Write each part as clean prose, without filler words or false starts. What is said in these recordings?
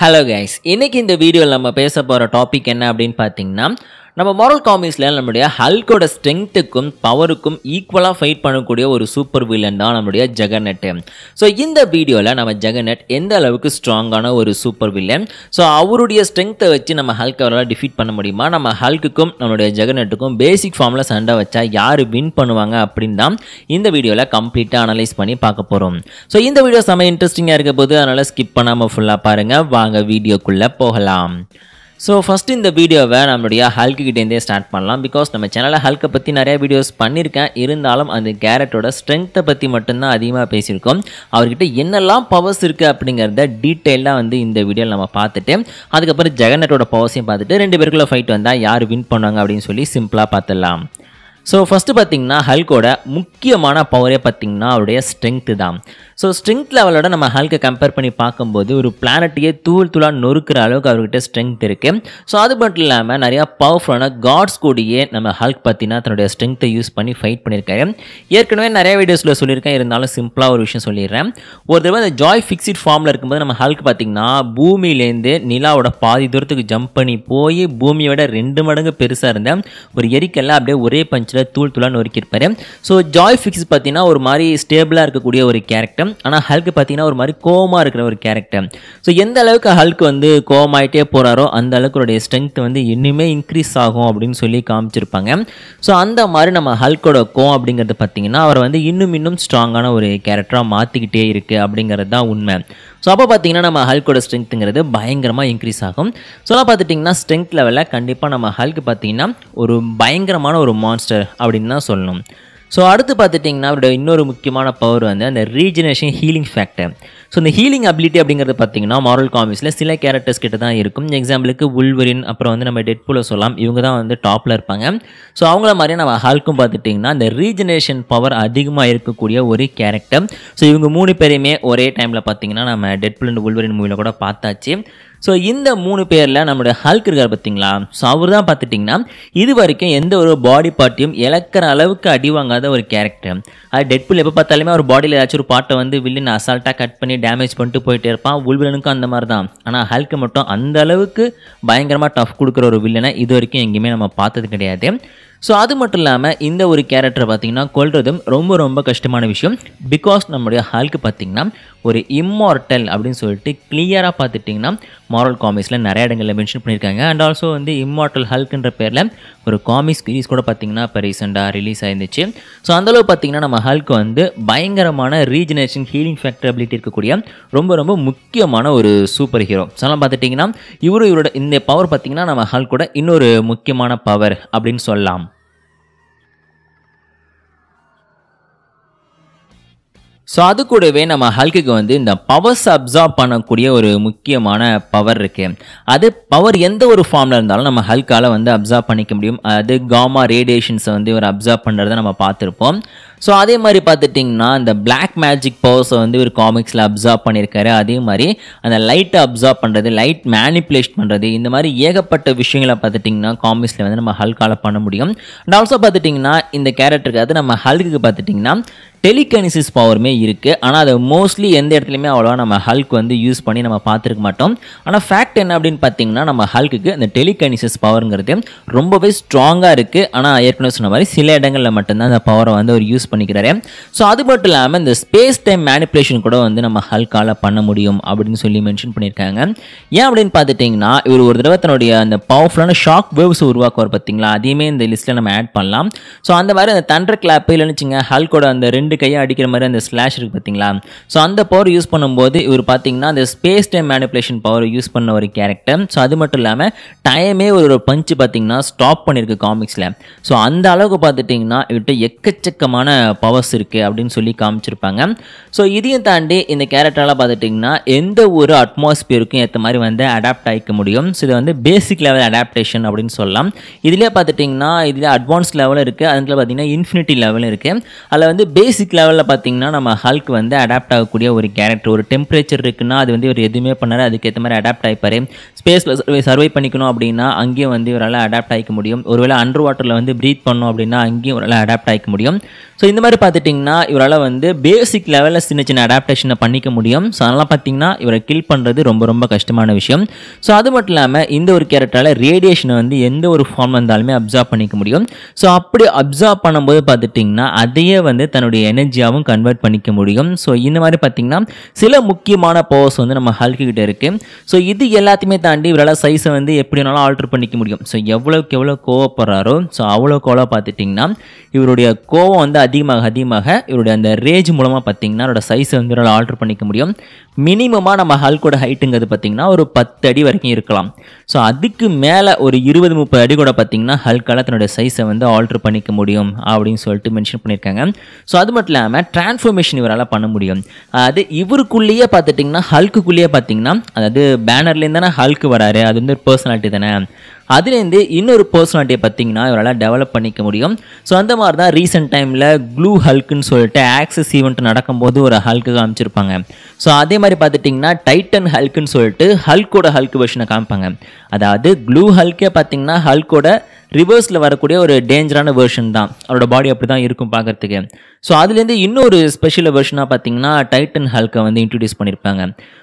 Hello guys, இன்னைக்கு இந்த வீடியோல நம்ம பேச போற டாபிக் என்ன அப்படினு பாத்தீங்கன்னா நம்ம மாரல் காமிக்ஸ்ல நம்மளுடைய ஹல்கோட ஸ்ட்ரெngthக்கும் பவருக்கும் ஈக்குவலா ஃபைட் பண்ணக்கூடிய ஒரு சூப்பர் வில்லன் தான் நம்மளுடைய ஜெகர்நட். சோ இந்த வீடியோல நம்ம ஜெகர்நட் எந்த அளவுக்கு ஸ்ட்ராங்கான ஒரு சூப்பர் வில்லன், சோ அவருடைய ஸ்ட்ரெngth வச்சு நம்ம ஹல்கவரால டிஃபீட் பண்ண முடியுமா, நம்ம ஹல்க்குக்கும் நம்மளுடைய ஜெகர்நட்டுக்கும் பேசிக் ஃபார்ம்ல சண்டை வச்சா யாரு வின் பண்ணுவாங்க அப்படினு தான் இந்த வீடியோல கம்ப்ளீட்டா அனலைஸ் பண்ணி பார்க்க போறோம். சோ இந்த வீடியோ செம இன்ட்ரஸ்டிங்கா இருக்க போகுது, அதனால ஸ்கிப் பண்ணாம ஃபுல்லா பாருங்க. வாங்க வீடியோக்குள்ள போகலாம். ஸோ ஃபஸ்ட்டு இந்த வீடியோவை நம்மளுடைய ஹல்க்கு கிட்டேருந்தே ஸ்டார்ட் பண்ணலாம். பிகாஸ் நம்ம சேனலில் ஹல்க்கை பற்றி நிறைய வீடியோஸ் பண்ணியிருக்கேன், இருந்தாலும் அந்த கேரக்டரோட ஸ்ட்ரெngthை பற்றி மட்டும்தான் அதிகமாக பேசியிருக்கோம். அவர்கிட்ட என்னெல்லாம் பவர்ஸ் இருக்குது அப்படிங்கிறத டீட்டெயிலாக இந்த வீடியோவில் நம்ம பார்த்துட்டு அதுக்கப்புறம் ஜெகர்நட்டோட பவர்ஸையும் பார்த்துட்டு ரெண்டு பேருக்குள்ள ஃபைட் வந்தால் யார் வின் பண்ணுவாங்க அப்படின்னு சொல்லி சிம்பிளாக பார்த்துடலாம். ஸோ ஃபஸ்ட்டு பார்த்தீங்கன்னா ஹல்கோட முக்கியமான பவரே பார்த்தீங்கன்னா அவருடைய ஸ்ட்ரெngth தான். ஸோ ஸ்ட்ரெngth லெவலோட நம்ம ஹல்கை கம்பேர் பண்ணி பார்க்கும்போது ஒரு பிளானட்டையே தூளாக நொறுக்கிற அளவுக்கு அவர்கிட்ட ஸ்ட்ரெngth இருக்குது. ஸோ அது மட்டும் இல்லாமல் நிறையா பவர்ஃபுல்லான காட்ஸ் கூடயே நம்ம ஹல்க் பார்த்தீங்கன்னா தன்னுடைய ஸ்ட்ரெngthை யூஸ் பண்ணி ஃபைட் பண்ணியிருக்காரு. ஏற்கனவே நிறைய வீடியோஸில் சொல்லியிருக்கேன், இருந்தாலும் சிம்பிளாக ஒரு விஷயம் சொல்லிடுறேன். ஒரு தடவை அந்த ஜாய் ஃபிக்ஸிட் ஃபார்மில் இருக்கும்போது நம்ம ஹல்க் பார்த்தீங்கன்னா பூமியிலேருந்து நிலாவோட பாதி தூரத்துக்கு ஜம்ப் பண்ணி போய் பூமியோட 2 மடங்கு பெருசாக இருந்த ஒரு எரிக்கெல்லாம் அப்படியே ஒரே பஞ்சில் தூளாக நொறுக்கியிருப்பாரு. ஸோ ஜாய் ஃபிக்ஸ் பார்த்தீங்கன்னா ஒரு மாதிரி ஸ்டேபிளாக இருக்கக்கூடிய ஒரு கேரக்டர், ஆனால் ஹல்க் பார்த்தீங்கன்னா ஒரு மாதிரி கோவமாக இருக்கிற ஒரு கேரக்டர். ஸோ எந்த அளவுக்கு ஹல்க் கோவமாயிட்டே போகிறாரோ அந்த அளவுக்கு அவருடைய ஸ்ட்ரெngth இன்னுமே இன்க்ரீஸ் ஆகும் அப்படின்னு சொல்லி காமிச்சிருப்பாங்க. ஸோ அந்த மாதிரி நம்ம ஹல்கோட கோவம் அப்படிங்கிறது பார்த்தீங்கன்னா அவர் இன்னும் ஸ்ட்ராங்கான ஒரு கேரக்டராக மாற்றிக்கிட்டே இருக்குது அப்படிங்கிறது தான் உண்மை. ஸோ அப்போ பார்த்தீங்கன்னா நம்ம ஹல்கோட ஸ்ட்ரெngthங்கிறது பயங்கரமாக இன்க்ரீஸ் ஆகும். ஸோலாம் பார்த்துட்டிங்கன்னா ஸ்ட்ரெngth லெவலில் கண்டிப்பாக நம்ம ஹல்க் பார்த்தீங்கன்னா ஒரு பயங்கரமான ஒரு மான்ஸ்டர் அப்படின்னு தான் சொல்லணும். ஸோ அடுத்து பார்த்துட்டிங்கன்னா அவருடைய இன்னொரு முக்கியமான பவர் அந்த ரீஜெனரேஷன் ஹீலிங் ஃபேக்டர். ஸோ இந்த ஹீலிங் அபிலிட்டி அப்படிங்கிறது பார்த்தீங்கன்னா மாரல் காமிக்ஸில் சில கேரக்டர்ஸ் கிட்ட தான் இருக்கும். எக்ஸாம்பிளுக்கு வுல்வரின், அப்புறம் நம்ம டெட்பூலை சொல்லலாம். இவங்க தான் டாப்பில் இருப்பாங்க. ஸோ அவங்கள மாதிரியே நம்ம ஹல்க்கும் பார்த்துட்டிங்கன்னா இந்த ரீஜெனரேஷன் பவர் அதிகமாக இருக்கக்கூடிய ஒரு கேரக்டர். ஸோ இவங்க 3 பேரையுமே ஒரே டைமில் பார்த்தீங்கன்னா நம்ம டெட்பூல் அண்ட் வுல்வரின் மூவியில் கூட பார்த்தாச்சு. ஸோ இந்த 3 பேரில் நம்மளுடைய ஹல்க் இருக்கார் பார்த்தீங்களா, ஸோ அவர் தான் பார்த்துட்டிங்கன்னா இது வரைக்கும் எந்த ஒரு பாடி பார்ட்டியும் இழக்கிற அளவுக்கு அடி வாங்காத ஒரு கேரக்டர். அது டெட்பூல் எப்போ பார்த்தாலுமே அவர் பாடியில் ஏதாச்சும் ஒரு பாட்டை வில்லன் அசால்ட்டாக கட் பண்ணி டேமேஜ் பண்ணிட்டு போயிட்டே இருப்பான். வுல்வரினுக்கும் அந்த மாதிரி தான். ஆனால் ஹல்க்கு மட்டும் அந்த அளவுக்கு பயங்கரமாக டஃப் கொடுக்குற ஒரு வில்லனை இது வரைக்கும் எங்கேயுமே நம்ம பார்த்தது கிடையாது. ஸோ அது மட்டும் இல்லாமல் இந்த ஒரு கேரக்டரை பார்த்திங்கன்னா கொல்றதும் ரொம்ப கஷ்டமான விஷயம். பிகாஸ் நம்மளுடைய ஹல்க்கு பார்த்திங்கன்னா ஒரு இம்மார்டல் அப்படின்னு சொல்லிட்டு கிளியராக பார்த்துட்டிங்கன்னா மாரல் காமிக்ஸில் நிறைய இடங்களில் மென்ஷன் பண்ணியிருக்காங்க. அண்ட் ஆல்சோ இம்மார்டல் ஹல்க்குன்ற பேரில் ஒரு காமிக்ஸ் சீரிஸ் கூட பார்த்திங்கன்னா இப்போ ரீசெண்டாக ரிலீஸ் ஆயிருந்துச்சு. ஸோ அந்தளவு பார்த்திங்கன்னா நம்ம ஹல்க்கு பயங்கரமான ரீஜெனரேஷன் ஹீலிங் ஃபேக்டர் அபிலிட்டி இருக்கக்கூடிய ரொம்ப முக்கியமான ஒரு சூப்பர் ஹீரோ. ஸோ அதெல்லாம் பார்த்துட்டிங்கன்னா இவரோட இந்த பவர் பார்த்திங்கன்னா நம்ம ஹல்கோட இன்னொரு முக்கியமான பவர் அப்படின்னு சொல்லலாம். ஸோ அது கூடவே நம்ம ஹல்க்குக்கு இந்த பவர்ஸ் அப்சார்ப் பண்ணக்கூடிய ஒரு முக்கியமான பவர் இருக்குது. அது பவர் எந்த ஒரு ஃபார்மில் இருந்தாலும் நம்ம ஹல்கால் அப்சார்ப் பண்ணிக்க முடியும். அது காமா ரேடியேஷன்ஸை ஒரு அப்சார்ப் பண்ணுறதை நம்ம பார்த்துருப்போம். ஸோ அதே மாதிரி பார்த்துட்டிங்கன்னா இந்த பிளாக் மேஜிக் பவர்ஸை ஒரு காமிக்ஸில் அப்சார்ப் பண்ணியிருக்காரு. அதே மாதிரி அந்த லைட்டை அப்சார்ப் பண்ணுறது, லைட் மேனிப்புலேட் பண்ணுறது, இந்த மாதிரி ஏகப்பட்ட விஷயங்களை பார்த்துட்டிங்கன்னா காமிக்ஸில் நம்ம ஹல்கால் பண்ண முடியும். அண்ட் ஆல்சோ பார்த்துட்டிங்கன்னா இந்த கேரக்டருக்கு நம்ம ஹல்க்கு பார்த்துட்டிங்கன்னா டெலிகைனசிஸ் பவருமே இருக்குது. ஆனால் அதை மோஸ்ட்லி எந்த இடத்துலையுமே அவ்வளோவா நம்ம ஹல்க் யூஸ் பண்ணி நம்ம பார்த்துருக்க மாட்டோம். ஆனால் ஃபேக்ட் என்ன அப்படின்னு பார்த்தீங்கன்னா நம்ம ஹல்க்குக்கு அந்த டெலிகைனசிஸ் பவருங்கிறது ரொம்பவே ஸ்ட்ராங்காக இருக்குது. ஆனால் ஏற்கனவே சொன்ன மாதிரி சில இடங்களில் மட்டும்தான் அந்த பவரை அவர் யூஸ் பண்ணிக்கிறாரு. ஸோ அது மட்டும் இல்லாமல் இந்த ஸ்பேஸ் டைம் மேனிப்புலேஷன் கூட நம்ம ஹல்கால் பண்ண முடியும் அப்படின்னு சொல்லி மென்ஷன் பண்ணியிருக்காங்க. ஏன் அப்படின்னு பார்த்துட்டிங்கன்னா இவர் ஒரு தடவை தன்னுடைய அந்த பவர்ஃபுல்லான ஷாக் வேவ்ஸ் உருவாக்குவார் பார்த்தீங்களா, அதையுமே இந்த லிஸ்ட்டில் நம்ம ஆட் பண்ணலாம். ஸோ அந்த மாதிரி அந்த தண்டர் கிளாப் இல்லைன்னு ஹல்கோட அந்த 2 கையை அடிக்கிற மாதிரி அந்த ஸ்லாஷ் இருக்குது பார்த்தீங்களா, ஸோ அந்த பவர் யூஸ் பண்ணும்போது இவர் பார்த்தீங்கன்னா அந்த space time manipulation power use பண்ண ஒரு கேரக்டர். ஸோ அது மட்டும் இல்லாமல் டைமே ஒரு பஞ்சு பார்த்தீங்கன்னா ஸ்டாப் பண்ணியிருக்கு காமிக்ஸில். ஸோ அந்த அளவுக்கு பார்த்துட்டிங்கன்னா இவர்கிட்ட எக்கச்சக்கமான பவர்ஸ் இருக்குது அப்படின்னு சொல்லி காமிச்சிருப்பாங்க. ஸோ இதையும் தாண்டி இந்த கேரக்டரெலாம் பார்த்துட்டிங்கன்னா எந்த ஒரு அட்மாஸ்பியருக்கும் ஏற்ற மாதிரி அடாப்ட் ஆகிக்க முடியும். ஸோ இது பேசிக் லெவல் அடாப்டேஷன் அப்படின்னு சொல்லலாம். இதிலே பார்த்துட்டிங்கன்னா இதில் அட்வான்ஸ் லெவலில் இருக்குது, அதில் பார்த்தீங்கன்னா இன்ஃபினிட்டி லெவல் இருக்குது. அதில் பேசிக் லெவலில் பார்த்தீங்கன்னா நம்ம ஹல்க் அடாப்ட் ஆகக்கூடிய ஒரு கேரக்டர். ஒரு டெம்பரேச்சர் இருக்குன்னா அது இவர் எதுவுமே பண்ணாரு, அதுக்கேற்ற மாதிரி அடாப்ட் ஆகிப்பார். ஸ்பேஸில் சர்வை பண்ணிக்கணும் அப்படின்னா அங்கேயும் இவரால் அடாப்ட் ஆகிக்க முடியும். ஒருவேளை அண்டர் வாட்டரில் ப்ரீத் பண்ணணும் அப்படின்னா அங்கேயும் இவரால் அடாப்ட் ஆகிக்க முடியும். ஸோ இந்த மாதிரி பார்த்துட்டிங்கன்னா இவரால் வந்து பேசிக் லெவலில் சின்ன சின்ன அடாப்டேஷனை பண்ணிக்க முடியும். ஸோ அதெல்லாம் பார்த்தீங்கன்னா இவரை கில் பண்ணுறது ரொம்ப ரொம்ப கஷ்டமான விஷயம். ஸோ அது மட்டும் இல்லாமல் இந்த ஒரு கேரக்டரால் ரேடியேஷனை வந்து எந்த ஒரு ஃபார்ம் வந்தாலுமே அப்சார்ப் பண்ணிக்க முடியும். ஸோ அப்படி அப்சார்ப் பண்ணும்போது பார்த்துட்டிங்கன்னா அதையே வந்து தன்னுடைய எனர்ஜியாகவும் கன்வெர்ட் பண்ணிக்க முடியும். ஸோ இந்த மாதிரி பார்த்திங்கன்னா சில முக்கியமான பவர்ஸ் வந்து நம்ம ஹல்க் கிட்ட இருக்குது. ஸோ இது எல்லாத்தையுமே தாண்டி இவரால் சைஸை வந்து எப்படி வேணாலும் ஆல்டர் பண்ணிக்க முடியும். ஸோ எவ்வளோக்கு எவ்வளோ கோவப்படுறாரோ ஸோ அவ்வளோக்கு எவ்வளோ பார்த்துட்டிங்கன்னா இவருடைய கோவம் வந்து அதிகமாக இவருடைய அந்த ரேஜ் மூலமாக பார்த்திங்கன்னா அவரோட சைஸை வந்து இவரால் ஆல்டர் பண்ணிக்க முடியும். மினிமமாக நம்ம ஹல்கோட ஹைட்டுங்கிறது பார்த்திங்கன்னா ஒரு 10 அடி வரைக்கும் இருக்கலாம். ஸோ அதுக்கு மேலே ஒரு 20-30 அடி கூட பார்த்திங்கன்னா ஹல்கால் தன்னுடைய சைஸை வந்து ஆல்டர் பண்ணிக்க முடியும் அப்படின்னு சொல்லிட்டு மென்ஷன் பண்ணியிருக்காங்க. ஸோ அது மட்டும் இல்லாமல் டிரான்ஸ்ஃபர்மேஷன் இவரால் பண்ண முடியும். அது இவருக்குள்ளேயே பார்த்துட்டிங்கன்னா ஹல்க்குள்ளேயே பார்த்திங்கன்னா அதாவது பேனர்லேருந்து தானே ஹல்க்கு வராரு, அது வந்து ஒரு பர்சனாலிட்டி தானே, அதுலேருந்து இன்னொரு பர்சனாலிட்டியை பார்த்திங்கன்னா இவரால் டெவலப் பண்ணிக்க முடியும். ஸோ அந்த மாதிரி தான் ரீசெண்ட் டைமில் க்ளூ ஹல்க்குன்னு சொல்லிட்டு ஆக்சஸ் ஈவெண்ட் நடக்கும்போது ஒரு ஹல்க்கு காமிச்சிருப்பாங்க. ஸோ அதே மாதிரி பார்த்துட்டிங்கன்னா டைட்டன் ஹல்க்குன்னு சொல்லிட்டு ஹல்கோட ஹல்க் வெர்ஷனை காமிப்பாங்க. அதாவது க்ளூ ஹல்க்கே பார்த்திங்கன்னா ஹல்கோட ரிவர்ஸில் வரக்கூடிய ஒரு டேஞ்சரான வெர்ஷன் தான். அவரோட பாடி அப்படி தான் இருக்கும் பார்க்குறதுக்கு. ஸோ அதுலேருந்து இன்னொரு ஸ்பெஷல் வெர்ஷனாக பார்த்திங்கன்னா டைட்டன் ஹல்க்கை வந்து இன்ட்ரடியூஸ் பண்ணியிருப்பாங்க.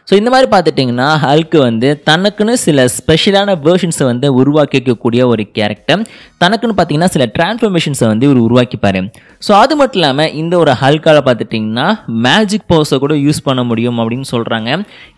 ஸோ இந்த மாதிரி பார்த்துட்டிங்கன்னா ஹல்க்கு வந்து தனக்குன்னு சில ஸ்பெஷலான வெர்ஷன்ஸை வந்து உருவாக்கிக்கக்கூடிய ஒரு கேரக்டர். தனக்குன்னு பார்த்திங்கன்னா சில டிரான்ஸ்ஃபர்மேஷன்ஸை வந்து இவர் உருவாக்கிப்பார். ஸோ அது மட்டும் இல்லாமல் இந்த ஒரு ஹல்கால் பார்த்துட்டிங்கன்னா மேஜிக் பவர்ஸை கூட யூஸ் பண்ண முடியும் அப்படின்னு சொல்கிறாங்க.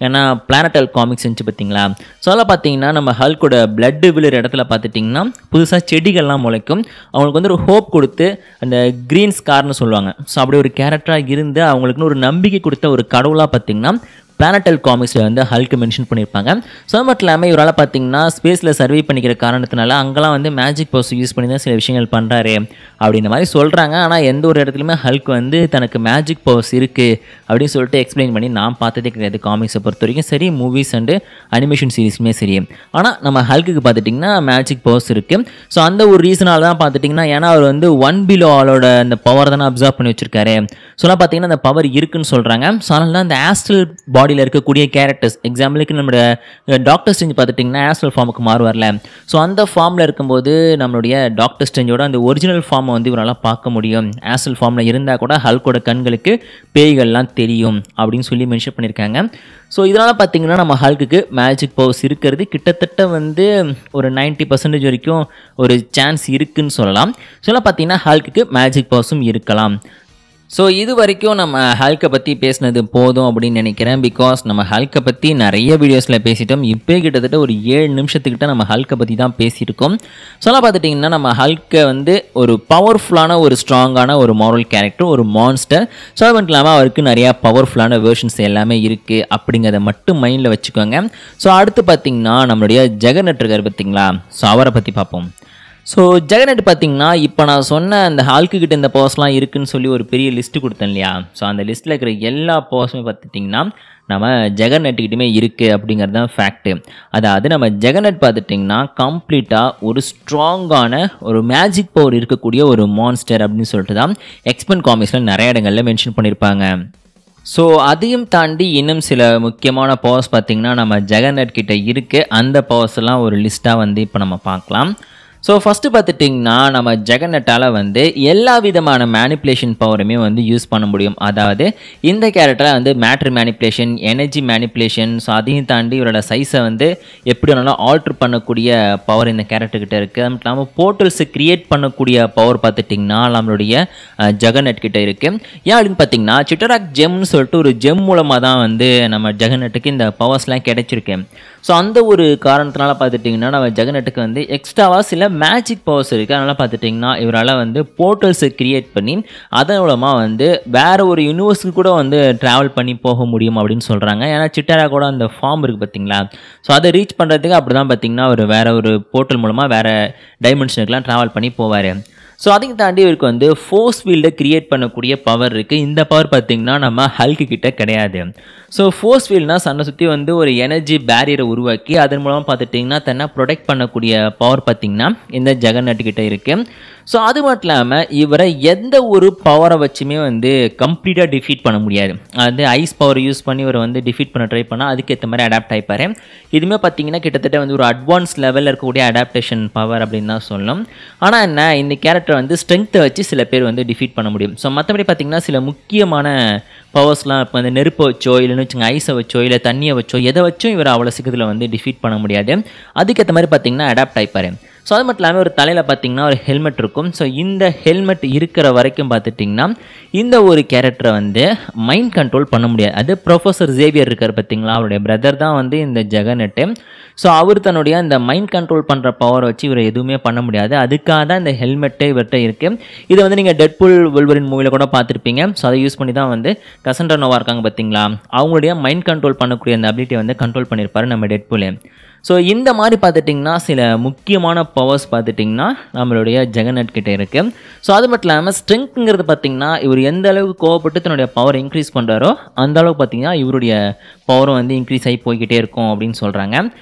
ஏன்னா பிளானட்டல் காமிக்ஸ் இருந்துச்சு பார்த்திங்களா. ஸோ அதெல்லாம் பார்த்திங்கன்னா நம்ம ஹல்கோட பிளட்டு விழுற இடத்துல பார்த்துட்டிங்கன்னா புதுசாக செடிகள்லாம் முளைக்கும். அவங்களுக்கு வந்து ஒரு ஹோப் கொடுத்து அந்த க்ரீன் ஸ்கார்னு சொல்லுவாங்க. ஸோ அப்படி ஒரு கேரக்டராக இருந்து அவங்களுக்குன்னு ஒரு நம்பிக்கை கொடுத்த ஒரு கடவுளாக பார்த்திங்கன்னா பிளானட்டல் காமிக்ஸில் வந்து ஹல்க்கு மென்ஷன் பண்ணியிருப்பாங்க. ஸோ அது மட்டும் இல்லாமல் இவரால் பார்த்திங்கன்னா ஸ்பேஸில் சர்வே பண்ணிக்கிற காரணத்தினால அங்கெல்லாம் வந்து மேஜிக் பவர்ஸ் யூஸ் பண்ணி தான் சில விஷயங்கள் பண்ணுறாரு அப்படின்ற மாதிரி சொல்கிறாங்க. ஆனால் எந்த ஒரு இடத்துலையுமே ஹல்க் வந்து தனக்கு மேஜிக் பவர்ஸ் இருக்குது அப்படின்னு சொல்லிட்டு எக்ஸ்பிளைன் பண்ணி நான் பார்த்ததே கிடையாது. காமிக்ஸை பொறுத்த வரைக்கும் சரி, மூவிஸ் அண்டு அனிமேஷன் சீரிஸுமே சரி. ஆனால் நம்ம ஹல்க்கு பார்த்துட்டிங்கன்னா மேஜிக் பவர்ஸ் இருக்குது. ஸோ அந்த ஒரு ரீசனால் தான் பார்த்துட்டிங்கன்னா ஏன்னா அவர் வந்து 1 பிலோ ஆளோட அந்த பவர் தானே அப்சர்வ் பண்ணி வச்சிருக்காரு. ஸோலாம் பார்த்திங்கன்னா அந்த பவர் இருக்குன்னு சொல்கிறாங்க. ஸோ அதனால தான் அந்த ஆஸ்ட்ரல் பாடியில் இருக்கக்கூடிய கேரக்டர்ஸ், எக்ஸாம்பிளுக்கு நம்மளோட டாக்டர் ஸ்ட்ரேஞ்ச் பார்த்துட்டிங்கன்னா ஆஸ்ட்ரல் ஃபார்முக்கு மாறுவார்ல. ஸோ அந்த ஃபார்மில் இருக்கும்போது நம்மளுடைய டாக்டர் ஸ்ட்ரேஞ்சோட அந்த ஒரிஜினல் ஃபார்மை வந்து இவரால் பார்க்க முடியும். ஆஸ்ட்ரல் ஃபார்மில் இருந்தால் கூட ஹல்கோட கண்களுக்கு பேய்கள்லாம் தெரியும் அப்படின்னு சொல்லி மென்ஷன் பண்ணியிருக்காங்க. ஸோ இதனால் பார்த்திங்கன்னா நம்ம ஹல்க்கு மேஜிக் பவர்ஸ் இருக்கிறது கிட்டத்தட்ட வந்து ஒரு 90% வரைக்கும் ஒரு சான்ஸ் இருக்குதுன்னு சொல்லலாம். ஸோ பார்த்திங்கன்னா ஹல்க்கு மேஜிக் பவர்ஸும் இருக்கலாம். ஸோ இது வரைக்கும் நம்ம ஹல்கை பற்றி பேசினது போதும் அப்படின்னு நினைக்கிறேன். பிகாஸ் நம்ம ஹல்கை பற்றி நிறைய வீடியோஸில் பேசிட்டோம். இப்போ கிட்டத்தட்ட ஒரு 7 நிமிஷத்துக்கிட்ட நம்ம ஹல்கை பற்றி தான் பேசியிருக்கோம். சொல்லலாம் பார்த்துட்டிங்கன்னா நம்ம ஹல்கை வந்து ஒரு பவர்ஃபுல்லான ஒரு ஸ்ட்ராங்கான ஒரு மாரல் கேரக்டர், ஒரு மான்ஸ்டர். ஸோ அது மட்டும் இல்லாமல் அவருக்கு நிறையா பவர்ஃபுல்லான வேர்ஷன்ஸ் எல்லாமே இருக்குது அப்படிங்கிறத மட்டும் மைண்டில் வச்சுக்கோங்க. ஸோ அடுத்து பார்த்திங்கன்னா நம்மளுடைய ஜெகர்நட் இருக்கார் பார்த்திங்களா. ஸோ அவரை பற்றி பார்ப்போம். ஸோ ஜெகர்நட் பார்த்திங்கன்னா இப்போ நான் சொன்ன அந்த ஹல்க்குக்கிட்ட இந்த பவர்ஸ்லாம் இருக்குதுன்னு சொல்லி ஒரு பெரிய லிஸ்ட்டு கொடுத்தேன் இல்லையா. ஸோ அந்த லிஸ்ட்டில் இருக்கிற எல்லா பவர்ஸுமே பார்த்துட்டிங்கன்னா நம்ம ஜெகர்நட்டுக்கிட்டுமே இருக்குது அப்படிங்கிறது தான் ஃபேக்ட்டு. அதாவது நம்ம ஜெகர்நட் பார்த்துட்டிங்கன்னா கம்ப்ளீட்டாக ஒரு ஸ்ட்ராங்கான ஒரு மேஜிக் பவர் இருக்கக்கூடிய ஒரு மான்ஸ்டர் அப்படின்னு சொல்லிட்டு தான் எக்ஸ்பென் காமிக்ஸில் நிறைய இடங்களில் மென்ஷன் பண்ணியிருப்பாங்க. ஸோ அதையும் தாண்டி இன்னும் சில முக்கியமான பவர்ஸ் பார்த்திங்கன்னா நம்ம ஜெகர்நட் கிட்ட இருக்குது. அந்த பவர்ஸ் எல்லாம் ஒரு லிஸ்ட்டாக வந்து இப்போ நம்ம பார்க்கலாம். ஸோ ஃபஸ்ட்டு பார்த்துட்டிங்கன்னா நம்ம ஜெகர்நட்டால் வந்து எல்லா விதமான மேனிப்புலேஷன் பவருமே வந்து யூஸ் பண்ண முடியும். அதாவது இந்த கேரக்டரில் வந்து matter manipulation, energy manipulation, so அதையும் தாண்டி இவரோட சைஸை வந்து எப்படி வேணாலும் ஆல்ட்ரு பண்ணக்கூடிய பவர் இந்த கேரக்டர்கிட்ட இருக்குது. அது மட்டும் இல்லாமல் போர்ட்டல்ஸை க்ரியேட் பண்ணக்கூடிய பவர் பார்த்துட்டிங்கன்னா நம்மளுடைய ஜெகர்நட் கிட்ட இருக்குது. ஏன் அப்படின்னு பார்த்திங்கன்னா சிட்டராக் ஜெம்னு சொல்லிட்டு ஒரு ஜெம் மூலமாக தான் வந்து நம்ம ஜெகர்நட்டுக்கு இந்த பவர்ஸ்லாம் கிடைச்சிருக்கு. ஸோ அந்த ஒரு காரணத்தினால பார்த்துட்டிங்கன்னா நம்ம ஜெகர்நட்டுக்கு வந்து எக்ஸ்ட்ராவாக சில மேஜிக் பவர்ஸ் இருக்குது. அதனால் பார்த்துட்டிங்கன்னா இவரால் வந்து போர்ட்டல்ஸை க்ரியேட் பண்ணி அதன் மூலமாக வந்து வேறு ஒரு யூனிவர்ஸுக்கு கூட வந்து ட்ராவல் பண்ணி போக முடியும் அப்படின்னு சொல்கிறாங்க. ஏன்னா சிட்டாரா கூட அந்த ஃபார்ம் இருக்குது பார்த்திங்களா. ஸோ அதை ரீச் பண்ணுறதுக்கு அப்படி தான் பார்த்திங்கன்னா அவர் வேறு ஒரு போர்ட்டல் மூலமாக வேறு டைமென்ஷனுக்குலாம் ட்ராவல் பண்ணி போவார். ஸோ அதையும் தாண்டி இவருக்கு வந்து ஃபோர்ஸ் ஃபீல்டை க்ரியேட் பண்ணக்கூடிய பவர் இருக்குது. இந்த பவர் பார்த்திங்கன்னா நம்ம ஹல்க்கு கிட்ட கிடையாது. ஸோ ஃபோர்ஸ் ஃபீல்ட்னால் சண்டை சுற்றி வந்து ஒரு எனர்ஜி பேரியரை உருவாக்கி அதன் மூலமாக பார்த்துட்டிங்கன்னா தன்னை ப்ரொடெக்ட் பண்ணக்கூடிய பவர் பார்த்திங்கன்னா இந்த ஜெகர்நட் கிட்ட இருக்குது. ஸோ அது மட்டும் இல்லாமல் இவரை எந்த ஒரு பவரை வச்சுமே வந்து கம்ப்ளீட்டாக டிஃபீட் பண்ண முடியாது. அது ஐஸ் பவர் யூஸ் பண்ணி இவரை வந்து டிஃபீட் பண்ண ட்ரை பண்ணால் அதுக்கேற்ற மாதிரி அடாப்ட் ஆகிப்பார். இதுவுமே பார்த்தீங்கன்னா கிட்டத்தட்ட வந்து ஒரு அட்வான்ஸ் லெவலில் இருக்கக்கூடிய அடாப்டேஷன் பவர் அப்படின்னு தான் சொல்லணும். ஆனால் என்ன, இந்த கேரக்டர் வந்து ஸ்ட்ரென்த்தை வச்சு சில பேர் வந்து டிஃபீட் பண்ண முடியும். ஸோ மற்றபடி பார்த்தீங்கன்னா சில முக்கியமான பவர்ஸ்லாம் இப்போ அந்த நெருப்பை வச்சோ இல்லைன்னு வச்சுங்க ஐஸை வச்சோ இல்லை தண்ணியை வச்சோ எதை வச்சும் இவர் அவ்வளோ சீக்கிரத்தில் வந்து டிஃபீட் பண்ண முடியாது. அதுக்கேற்ற மாதிரி பார்த்தீங்கன்னா அடாப்ட் ஆகிப்பார். ஸோ அது மட்டும் இல்லாமல் ஒரு தலையில் பார்த்தீங்கன்னா ஒரு ஹெல்மெட் இருக்கும். ஸோ இந்த ஹெல்மெட் இருக்கிற வரைக்கும் பார்த்துட்டிங்கன்னா இந்த ஒரு கேரக்டரை வந்து மைண்ட் கண்ட்ரோல் பண்ண முடியாது. அது ப்ரொஃபஸர் ஜேவியர் இருக்கார் பார்த்தீங்களா, அவருடைய பிரதர் தான் வந்து இந்த ஜெகநெட்டு. ஸோ அவர் தன்னுடைய அந்த மைண்ட் கண்ட்ரோல் பண்ணுற பவரை வச்சு இவர் எதுவுமே பண்ண முடியாது. அதுக்காக தான் இந்த ஹெல்மெட்டே இவர்கிட்ட இருக்குது. இதை வந்து நீங்கள் டெட்பூல் வொல்வரின் மூவியில் கூட பார்த்துருப்பீங்க. ஸோ அதை யூஸ் பண்ணி தான் வந்து கசண்ட்ரா நோவா இருக்காங்க பார்த்தீங்களா, அவங்களுடைய மைண்ட் கண்ட்ரோல் பண்ணக்கூடிய அந்த அபிலிட்டியை வந்து கண்ட்ரோல் பண்ணியிருப்பார் நம்ம டெட்பூலே. ஸோ இந்த மாதிரி பார்த்துட்டிங்கன்னா சில முக்கியமான பவர்ஸ் பார்த்துட்டிங்கன்னா நம்மளுடைய ஜெகநெட் கிட்டே இருக்குது. ஸோ அது மட்டும் இல்லாமல் ஸ்ட்ரென்த்ங்கிறது பார்த்திங்கன்னா இவர் எந்த அளவுக்கு கோவப்பட்டு தன்னுடைய பவர் இன்க்ரீஸ் பண்ணுறாரோ அந்த அளவுக்கு பார்த்திங்கன்னா இவருடைய பவரும் வந்து இன்க்ரீஸ் ஆகி போய்கிட்டே இருக்கும் அப்படின்னு சொல்கிறாங்க.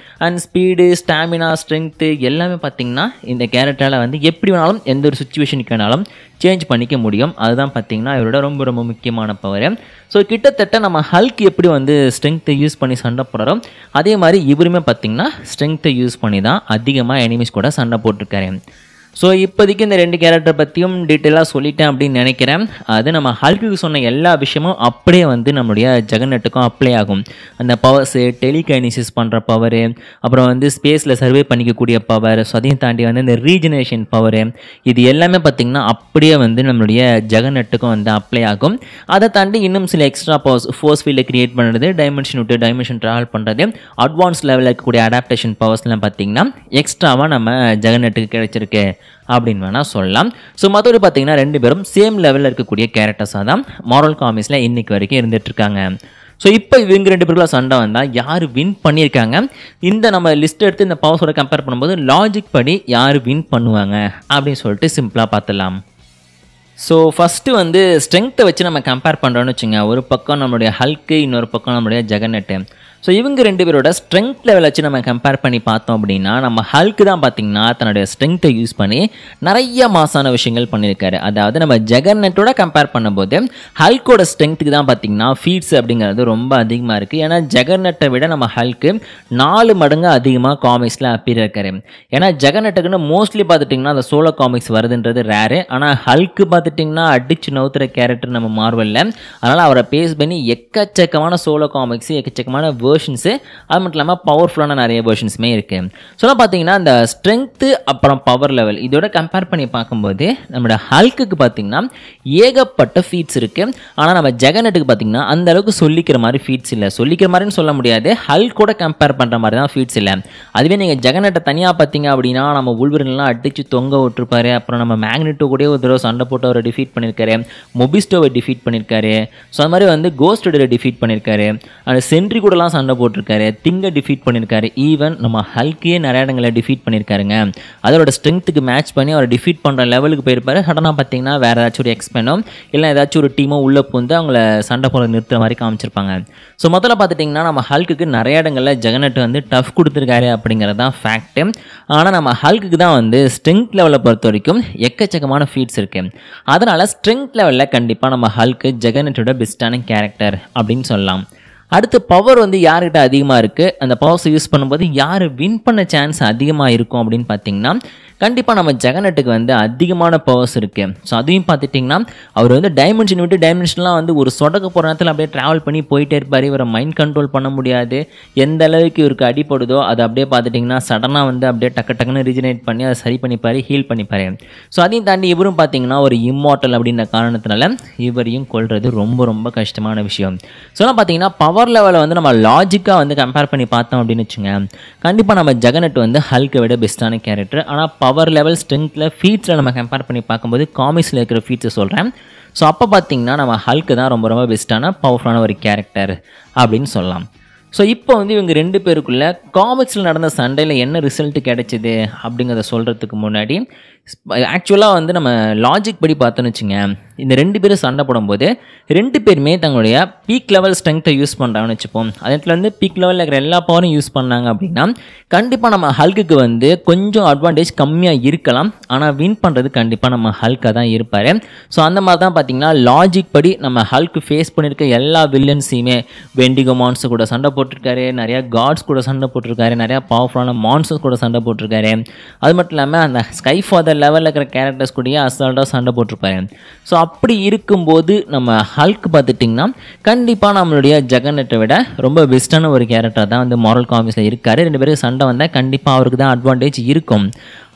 அண்ட் ஸ்பீடு, ஸ்டாமினா, ஸ்ட்ரென்த்து எல்லாமே பார்த்திங்கன்னா இந்த கேரக்டரால் வந்து எப்படி வேணாலும் எந்த ஒரு சுச்சுவேஷனுக்கு வேணாலும் சேஞ்ச் பண்ணிக்க முடியும். அதுதான் பார்த்திங்கன்னா இவரோட ரொம்ப ரொம்ப முக்கியமான பவர். ஸோ கிட்டத்தட்ட நம்ம ஹல்க் எப்படி வந்து ஸ்ட்ரென்த்தை யூஸ் பண்ணி சண்டை போடுறோம் அதே மாதிரி இவருமே பார்த்திங்கன்னா ஸ்ட்ரென்த்தை யூஸ் பண்ணி தான் அதிகமாக எனிமீஸ் கூட சண்டை போட்டிருக்காரு. ஸோ இப்போதைக்கு இந்த ரெண்டு கேரக்டர் பற்றியும் டீட்டெயிலாக சொல்லிட்டேன் அப்படின்னு நினைக்கிறேன். அது நம்ம ஹல்க்குக்கு சொன்ன எல்லா விஷயமும் அப்படியே வந்து நம்மளுடைய ஜெகநெட்டுக்கும் அப்ளை ஆகும். அந்த பவர்ஸு, டெலிகைனிசிஸ் பண்ணுற பவரு, அப்புறம் வந்து ஸ்பேஸில் சர்வே பண்ணிக்கக்கூடிய பவர், ஸோ அதையும் தாண்டி வந்து இந்த ரீஜெனரேஷன் பவரு, இது எல்லாமே பார்த்திங்கன்னா அப்படியே வந்து நம்மளுடைய ஜெகநெட்டுக்கும் வந்து அப்ளை ஆகும். அதை தாண்டி இன்னும் சில எக்ஸ்ட்ரா பவர்ஸ், ஃபோர்ஸ் ஃபீல்டை க்ரியேட் பண்ணுறது, டைமென்ஷன் விட்டு டைமென்ஷன் ட்ராவல் பண்ணுறது, அட்வான்ஸ் லெவலில் இருக்கக்கூடிய அடாப்டேஷன் பவர்ஸ்லாம் பார்த்திங்கன்னா எக்ஸ்ட்ராவாக நம்ம ஜெகநெட்டுக்கு கிடைச்சிருக்கு அப்படின்னு வேணால் சொல்லலாம். ஸோ மற்றபடி பார்த்தீங்கன்னா ரெண்டு பேரும் சேம் லெவலில் இருக்கக்கூடிய கேரக்டர்ஸாக தான் மாரல் காமிக்ஸில் இன்றைக்கு வரைக்கும் இருந்துகிட்ருக்காங்க. ஸோ இப்போ இவங்க ரெண்டு பேருக்குள்ள சண்டை வந்தால் யார் வின் பண்ணியிருக்காங்க, இந்த நம்ம லிஸ்ட் எடுத்து இந்த பவர்ஸோட கம்பேர் பண்ணும்போது லாஜிக் படி யார் வின் பண்ணுவாங்க அப்படின்னு சொல்லிட்டு சிம்பிளாக பார்த்துடலாம். ஸோ ஃபஸ்ட்டு வந்து ஸ்ட்ரென்த்தை வச்சு நம்ம கம்பேர் பண்ணுறோன்னு வச்சுங்க. ஒரு பக்கம் நம்மளுடைய ஹல்க்கு, இன்னொரு பக்கம் நம்மளுடைய ஜெகநெட்டு. ஸோ இவங்க ரெண்டு பேரோட ஸ்ட்ரென்த் லெவல் வச்சு நம்ம கம்பேர் பண்ணி பார்த்தோம் அப்படின்னா நம்ம ஹல்க்கு தான் பார்த்திங்கன்னா தன்னுடைய ஸ்ட்ரென்த்தை யூஸ் பண்ணி நிறைய மாசான விஷயங்கள் பண்ணியிருக்காரு. அதாவது நம்ம ஜெகநெட்டோட கம்பேர் பண்ணும்போது ஹல்கோட ஸ்ட்ரென்த்துக்கு தான் பார்த்திங்கன்னா ஃபீட்ஸ் அப்படிங்கிறது ரொம்ப அதிகமாக இருக்குது. ஏன்னா ஜெகநெட்டை விட நம்ம ஹல்க்கு 4 மடங்கு அதிகமாக காமிக்ஸில் அப்பீர் இருக்காரு. ஏன்னா ஜெகநெட்டுக்குன்னு மோஸ்ட்லி பார்த்துட்டிங்கன்னா அந்த சோலோ காமிக்ஸ் வருதுன்றது ரேரு. ஆனால் ஹல்க்கு பார்த்துட்டிங்கன்னா அடிச்சு நவுத்துற கேரக்டர் நம்ம மார்வலில். அதனால் அவரை பேஸ் பண்ணி எக்கச்சக்கமான சோலோ காமிக்ஸ், எக்கச்சக்கமான வேர்ஷன்ஸு, அது மட்டும் இல்லாமல் பவர்ஃபுல்லான நிறைய வேர்ஷன்ஸுமே இருக்குது. ஸோ பார்த்தீங்கன்னா அந்த ஸ்ட்ரென்த்து அப்புறம் பவர் லெவல் இதோட கம்பேர் பண்ணி பார்க்கும்போது நம்மளோட ஹல்க்குக்கு பார்த்திங்கன்னா ஏகப்பட்ட ஃபீட்ஸ் இருக்குது. ஆனால் நம்ம ஜெகநெட்டுக்கு பார்த்திங்கன்னா அந்த அளவுக்கு சொல்லிக்கிற மாதிரி ஃபீட்ஸ் இல்லை. சொல்லிக்கிற மாதிரின்னு சொல்ல முடியாது, ஹல்கோட கம்பேர் பண்ணுற மாதிரி தான் ஃபீட்ஸ் இல்லை. அதுவே நீங்கள் ஜெகநெட்டை தனியாக பார்த்தீங்க அப்படின்னா நம்ம வொல்வரின்லாம் அடித்து தொங்க விட்டுருப்பாரு. அப்புறம் நம்ம மேக்னெட்டோ கூட ஒரு தடவை சண்டை போட்டு அவரை டிஃபீட் பண்ணியிருக்காரு, மொபிஸ்டோவை டிஃபீட் பண்ணியிருக்காரு. ஸோ அது மாதிரி வந்து கோஸ்ட் ரைடரை டிஃபீட் பண்ணியிருக்காரு, அந்த சென்ட்ரி கூடலாம் சண்டை போட்டிருக்காரு, திங்கை டிஃபீட் பண்ணியிருக்காரு. ஈவன் நம்ம ஹல்கையே நிறைய இடங்களை டிஃபீட் பண்ணியிருக்காருங்க. அதோட ஸ்ட்ரென்த்துக்கு மேட்ச் பண்ணி அவர் டிஃபீட் பண்ணுற லெவலுக்கு போயிருப்பாரு. சடனாக பார்த்தீங்கன்னா வேறு ஏதாச்சும் ஒரு எக்ஸ்பெனோ இல்லை ஏதாச்சும் ஒரு டீமோ உள்ளே பூந்து அவங்கள சண்டை போட நிறுத்துற மாதிரி காமிச்சிருப்பாங்க. ஸோ முதல்ல பார்த்துட்டிங்கன்னா நம்ம ஹல்க்குக்கு நிறைய இடங்களில் ஜெகநெட் வந்து டஃப் கொடுத்துருக்காரு அப்படிங்கிறது தான் ஃபேக்ட்டு. ஆனால் நம்ம ஹல்க்குக்கு தான் வந்து ஸ்ட்ரென்த் லெவலை பொறுத்த வரைக்கும் எக்கச்சக்கமான ஃபீட்ஸ் இருக்குது. அதனால் ஸ்ட்ரென்த் லெவலில் கண்டிப்பாக நம்ம ஹல்க்கு ஜெகநெட்டோட பெஸ்ட்டான கேரக்டர் அப்படின்னு சொல்லலாம். அடுத்து பவர் வந்து யார்கிட்ட அதிகமாக இருக்குது, அந்த பவர்ஸை யூஸ் பண்ணும்போது யார் வின் பண்ண சான்ஸ் அதிகமாக இருக்கும் அப்படின்னு பார்த்தீங்கன்னா கண்டிப்பாக நம்ம ஜெகநெட்டுக்கு வந்து அதிகமான பவர்ஸ் இருக்குது. ஸோ அதையும் பார்த்துட்டிங்கன்னா அவர் வந்து டைமென்ஷன் விட்டு டைமென்ஷன்லாம் வந்து ஒரு சொடக்க போகிற நேரத்தில் அப்படியே ட்ராவல் பண்ணி போயிட்டே இருப்பார். இவரை மைண்ட் கண்ட்ரோல் பண்ண முடியாது. எந்த அளவுக்கு இவருக்கு அடிப்படுதோ அதை அப்படியே பார்த்துட்டிங்கன்னா சடனாக வந்து அப்படியே டக்குன்னு ரீஜெனரேட் பண்ணி அதை சரி பண்ணிப்பார், ஹீல் பண்ணிப்பார். ஸோ அதையும் தாண்டி இவரும் பார்த்திங்கன்னா ஒரு இம்மார்ட்டல் அப்படின்ற காரணத்தினால இவரையும் கொள்வது ரொம்ப ரொம்ப கஷ்டமான விஷயம். ஸோ பார்த்தீங்கன்னா பவர் லெவலை வந்து நம்ம லாஜிக்காக வந்து கம்பேர் பண்ணி பார்த்தோம் அப்படின்னு வச்சுங்க, கண்டிப்பாக நம்ம ஜெகநெட் வந்து ஹல்கை விட பெஸ்ட்டான கேரக்டர். ஆனால் பவர் லெவல், ஸ்ட்ரென்த்தில், ஃபீட்ஸில் நம்ம கம்பேர் பண்ணி பார்க்கும்போது காமிக்ஸில் இருக்கிற ஃபீட்ஸை சொல்கிறேன். ஸோ அப்போ பார்த்திங்கன்னா நம்ம ஹல்க்கு தான் ரொம்ப ரொம்ப பெஸ்ட்டான பவர்ஃபுல்லான ஒரு கேரக்டர் அப்படின்னு சொல்லலாம். ஸோ இப்போ வந்து இவங்க ரெண்டு பேருக்குள்ளே காமிக்ஸில் நடந்த சண்டையில் என்ன ரிசல்ட்டு கிடைச்சிது அப்படிங்கிறத சொல்கிறதுக்கு முன்னாடி ஆக்சுவலாக வந்து நம்ம லாஜிக் படி பார்த்தோன்னு வச்சுங்க, இந்த 2 பேரும் சண்டை போடும்போது 2 பேருமே தங்களுடைய பீக் லெவல் ஸ்ட்ரென்த்தை யூஸ் பண்ணுறாங்கன்னு வச்சுப்போம். அதே இடத்துல வந்து பீக் லெவலில் இருக்கிற எல்லா பவரும் யூஸ் பண்ணாங்க அப்படின்னா கண்டிப்பாக நம்ம ஹல்க்குக்கு வந்து கொஞ்சம் அட்வான்டேஜ் கம்மியாக இருக்கலாம். ஆனால் வின் பண்ணுறது கண்டிப்பாக நம்ம ஹல்காக தான் இருப்பார். ஸோ அந்த மாதிரி தான் பார்த்தீங்கன்னா லாஜிக் படி நம்ம ஹல்க்கு ஃபேஸ் பண்ணியிருக்க எல்லா வில்லன்ஸையுமே வெண்டிகோ மான்ஸ்டர் கூட சண்டை போட்டிருக்காரு, நிறையா காட்ஸ் கூட சண்டை போட்டிருக்காரு, நிறையா பவர்ஃபுல்லான மான்ஸ்டர்ஸ் கூட சண்டை போட்டிருக்காரு. அது மட்டும் இல்லாமல் அந்த ஸ்கை ஃபாதர் லெவலில் இருக்கிற கேரக்டர்ஸ் கூடயே அசால்ட்டாக சண்டை போட்டிருப்பாரு. ஸோ அப்படி இருக்கும்போது நம்ம ஹல்க் பார்த்துட்டிங்கன்னா கண்டிப்பாக நம்மளுடைய ஜெகர்நட்டை விட ரொம்ப பெஸ்ட்டான ஒரு கேரக்டர் தான் வந்து மாரல் காமிக்ஸில் இருக்கார். 2 பேருக்கு சண்டை வந்தால் கண்டிப்பாக அவருக்கு தான் அட்வான்டேஜ் இருக்கும்.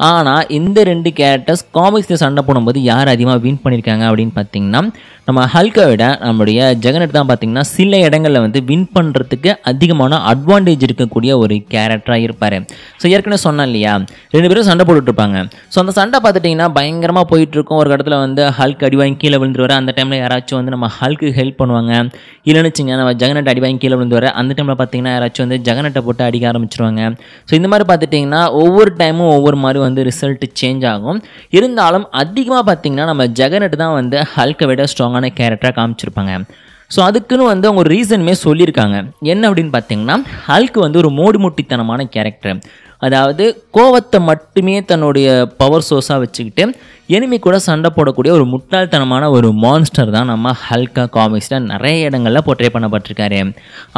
ஆனால் இந்த 2 கேரக்டர்ஸ் காமிக்ஸில் சண்டை போடும்போது யார் அதிகமாக வின் பண்ணியிருக்காங்க அப்படின்னு பார்த்தீங்கன்னா நம்ம ஹல்கை விட நம்மளுடைய ஜெகர்நட் தான் பார்த்தீங்கன்னா சில இடங்களில் வந்து வின் பண்ணுறதுக்கு அதிகமான அட்வான்டேஜ் இருக்கக்கூடிய ஒரு கேரக்டராக இருப்பார். ஸோ ஏற்கனவே சொன்னேன் இல்லையா, 2 பேரும் சண்டை போட்டுட்ருப்பாங்க. ஸோ அந்த சண்டை பார்த்துட்டிங்கன்னா பயங்கரமாக போயிட்டுருக்கும். ஒரு இடத்துல வந்து ஹல்க் அடி வாங்கி கீழே விழுந்துருவார். அந்த டைமில் யாராச்சும் வந்து நம்ம ஹல்க்கு ஹெல்ப் பண்ணுவாங்க. இல்லைன்னு வச்சுங்க, நம்ம ஜெகர்நட் அடி வாங்கி கீழே விழுந்துருவார். அந்த டைமில் பார்த்தீங்கன்னா யாராச்சும் வந்து ஜெகர்நட்டை போட்டு அடிக்க ஆரம்பிச்சிருவாங்க. ஸோ இந்த மாதிரி பார்த்துட்டிங்கன்னா ஒவ்வொரு டைமும் ஒவ்வொரு மாதிரி வந்து ரிசல்ட் சேஞ்ச் ஆகும். இருந்தாலும் அதிகமாக பார்த்தீங்கன்னா நம்ம ஜெகர்நட் தான் வந்து ஹல்கை விட ஸ்ட்ராங்கான கேரக்டராக காமிச்சிருப்பாங்க. ஸோ அதுக்குன்னு வந்து அவங்க ரீசனுமே சொல்லியிருக்காங்க. என்ன அப்படின்னு பார்த்தீங்கன்னா ஹல்க் வந்து ஒரு மோடிமுட்டித்தனமான கேரக்டர். அதாவது கோவத்தை மட்டுமே தன்னுடைய பவர் சோர்ஸாக வச்சுக்கிட்டு எனிமி கூட சண்டை போடக்கூடிய ஒரு முட்டாள்தனமான ஒரு மான்ஸ்டர் தான் நம்ம ஹல்கா காமிக்ஸில் நிறைய இடங்களில் போர்ட்ரே பண்ணப்பட்டிருக்காரு.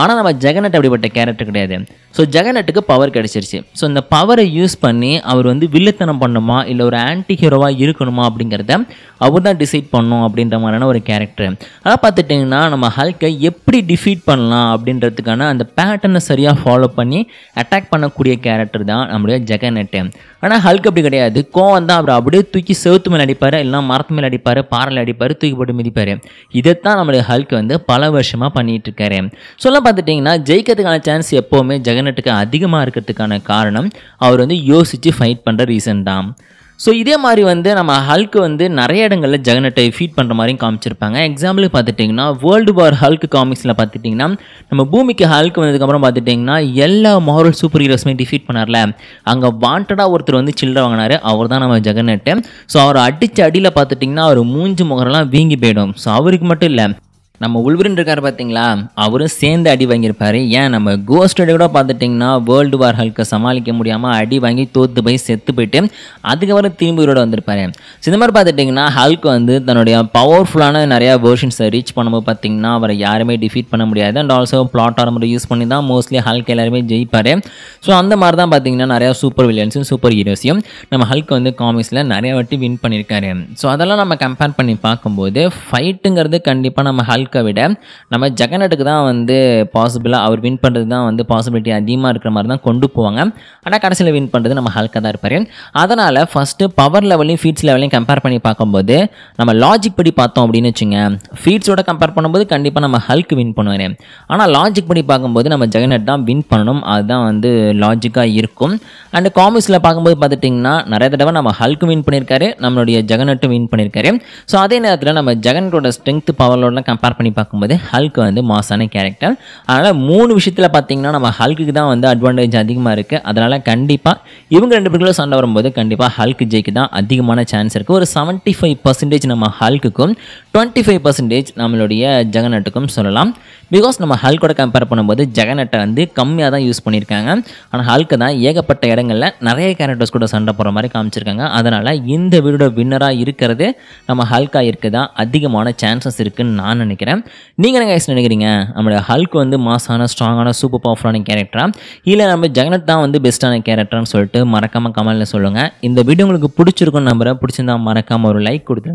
ஆனால் நம்ம ஜெகர்நட் அப்படிப்பட்ட கேரக்டர் கிடையாது. ஸோ ஜெகர்நட்டுக்கு பவர் கிடச்சிருச்சு. ஸோ இந்த பவரை யூஸ் பண்ணி அவர் வந்து வில்லத்தனம் பண்ணணுமா இல்லை ஒரு ஆன்டி ஹீரோவாக இருக்கணுமா அப்படிங்கிறத அவர் தான் டிசைட் பண்ணணும் அப்படின்ற மாதிரியான ஒரு கேரக்டர். அதான் பார்த்துட்டிங்கன்னா நம்ம ஹல்கை எப்படி டிஃபீட் பண்ணலாம் அப்படின்றதுக்கான அந்த பேட்டர்னை சரியாக ஃபாலோ பண்ணி அட்டாக் பண்ணக்கூடிய கேரக்டர் தான் நம்மளுடைய ஜெகர்நட். ஆனால் ஹல்க் அப்படி கிடையாது. கோவம் தான் அவர் அப்படியே தூக்கி செவுத்து மேலே அடிப்பார், இல்லைனா மரத்து மேலே அடிப்பார், பாறையில் அடிப்பார், தூக்கி போட்டு மிதிப்பார். இதைத்தான் நம்மளுடைய ஹல்க் வந்து பல வருஷமாக பண்ணிகிட்டு இருக்காரு. சொல்ல பார்த்துட்டிங்கன்னா ஜெயிக்கிறதுக்கான சான்ஸ் எப்போவுமே ஜெகர்நட்டுக்கு அதிகமாக இருக்கிறதுக்கான காரணம் அவர் வந்து யோசித்து ஃபைட் பண்ணுற ரீசன் தான். ஸோ இதே மாதிரி வந்து நம்ம ஹல்க் வந்து நிறைய இடங்களில் ஜெகர்நட்டை ஃபீட் பண்ணுற மாதிரியும் காமிச்சிருப்பாங்க. எக்ஸாம்பிள் பார்த்துட்டிங்கன்னா வேர்ல்டு வார் ஹல்க் காமிக்ஸில் பார்த்துட்டிங்கன்னா நம்ம பூமிக்கு ஹல்க் வந்ததுக்கப்புறம் பார்த்துட்டிங்கன்னா எல்லா மாரல் சூப்பர் ஹீரோஸுமே டிஃபீட் பண்ணார்ல, அங்கே வாண்டடாக ஒருத்தர் வந்து சில்லறை வாங்கினார். அவர் தான் நம்ம ஜெகர்நட். ஸோ அவர் அடித்த அடியில் பார்த்துட்டிங்கன்னா அவர் மூஞ்சி முகரெல்லாம் வீங்கி போயிடும். ஸோ அவருக்கு மட்டும் இல்லை, நம்ம உல்வரின் இருக்கார் பார்த்தீங்களா, அவரும் சேர்ந்து அடி வாங்கியிருப்பார். ஏன் நம்ம கோஸ்ட் அடி கூட பார்த்துட்டிங்கன்னா வேர்ல்டு வார் ஹல்கை சமாளிக்க முடியாமல் அடி வாங்கி தோற்று போய் செத்து போயிட்டு அதுக்கப்புறம் திரும்பி உயிரோட வந்திருப்பார். ஸோ இந்த மாதிரி பார்த்துட்டிங்கன்னா ஹல்க் வந்து தன்னுடைய பவர்ஃபுல்லான நிறையா வேர்ஷன்ஸை ரீச் பண்ணும்போது பார்த்திங்கன்னா அவரை யாருமே டிஃபீட் பண்ண முடியாது. அண்ட் ஆல்சோ பிளாட் ஆர்மரை யூஸ் பண்ணி தான் மோஸ்ட்லி ஹல்க் எல்லாருமே ஜெயிப்பார். ஸோ அந்த மாதிரி தான் பார்த்திங்கன்னா நிறையா சூப்பர் வில்லியன்ஸும் சூப்பர் ஹீரோஸையும் நம்ம ஹல்க் வந்து காமிக்ஸில் நிறையா வாட்டி வின் பண்ணியிருக்காரு. ஸோ அதெல்லாம் நம்ம கம்பேர் பண்ணி பார்க்கும்போது ஃபைட்டுங்கிறது கண்டிப்பாக நம்ம ஹல்க் விட நம்ம ஜெகர்நட்டுக்கு தான் வந்து பாசிபிளாக அவர் வின் பண்ணுறது தான் வந்து பாசிபிலிட்டி அதிகமாக இருக்கிற மாதிரி தான் கொண்டு போவாங்க. ஆனால் கடைசியில் வின் பண்ணுறது நம்ம ஹல்காக தான் இருப்பார். அதனால் ஃபஸ்ட்டு பவர் லெவலையும் ஃபீட்ஸ் லெவலையும் கம்பேர் பண்ணி பார்க்கும்போது நம்ம லாஜிக் படி பார்த்தோம் அப்படின்னு வச்சுங்க, ஃபீட்ஸோட கம்பேர் பண்ணும்போது கண்டிப்பாக நம்ம ஹல்க் வின் பண்ணுவார். ஆனால் லாஜிக் படி பார்க்கும்போது நம்ம ஜெகர்நட் தான் வின் பண்ணணும். அதுதான் வந்து லாஜிக்காக இருக்கும். அண்ட் காமிக்ஸில் பார்க்கும்போது பார்த்துட்டிங்கன்னா நிறைய தடவை நம்ம ஹல்க் வின் பண்ணியிருக்காரு, நம்மளுடைய ஜெகர்நட்டும் வின் பண்ணியிருக்காரு. ஸோ அதே நேரத்தில் நம்ம ஜெகர்நட்டோட ஸ்ட்ரென்த் பவரோட கம்பேர் பண்ணி பார்க்கும்போது ஹல்க் வந்து மாசான கேரக்டர். அதனால் 3 விஷயத்தில் பார்த்தீங்கன்னா நம்ம ஹல்க்கு தான் வந்து அட்வான்டேஜ் அதிகமாக இருக்குது. அதனால் கண்டிப்பாக இவங்க 2 பேருக்குள்ள சண்டை வரும்போது கண்டிப்பாக ஹல்க் ஜெயிக்கு தான் அதிகமான சான்ஸ் இருக்குது. ஒரு 75% நம்ம ஹல்க்குக்கும் 25% நம்மளுடைய ஜெகர்நட்டுக்கும் சொல்லலாம். பிகாஸ் நம்ம ஹல்கோட கம்பேர் பண்ணும்போது ஜெகர்நட்டை வந்து கம்மியாக தான் யூஸ் பண்ணியிருக்காங்க. ஆனால் ஹல்க்கு தான் ஏகப்பட்ட இடங்களில் நிறைய கேரக்டர்ஸ் கூட சண்டை போகிற மாதிரி காமிச்சிருக்காங்க. அதனால் இந்த வீடோட வின்னராக இருக்கிறது நம்ம ஹல்காக இருக்க தான் அதிகமான சான்சஸ் இருக்குதுன்னு நான் நினைக்கிறேன். நீங்கள் என்ன கைஸ் நினைக்கிறீங்க? நம்மளுடைய ஹல்க் வந்து மாசான ஸ்ட்ராங்கான சூப்பர் பவர்ஃபுல்லான கேரக்டரா இல்லை நம்ம ஜெகர்நட் தான் வந்து பெஸ்ட்டான கேரக்டர்னு சொல்லிட்டு மறக்காமல் கமெண்ட்டில் சொல்லுங்கள். இந்த வீடியோ உங்களுக்கு பிடிச்சிருக்குன்னு நம்புகிறேன். பிடிச்சிருந்தா மறக்காமல் ஒரு லைக் கொடுத்துருங்க.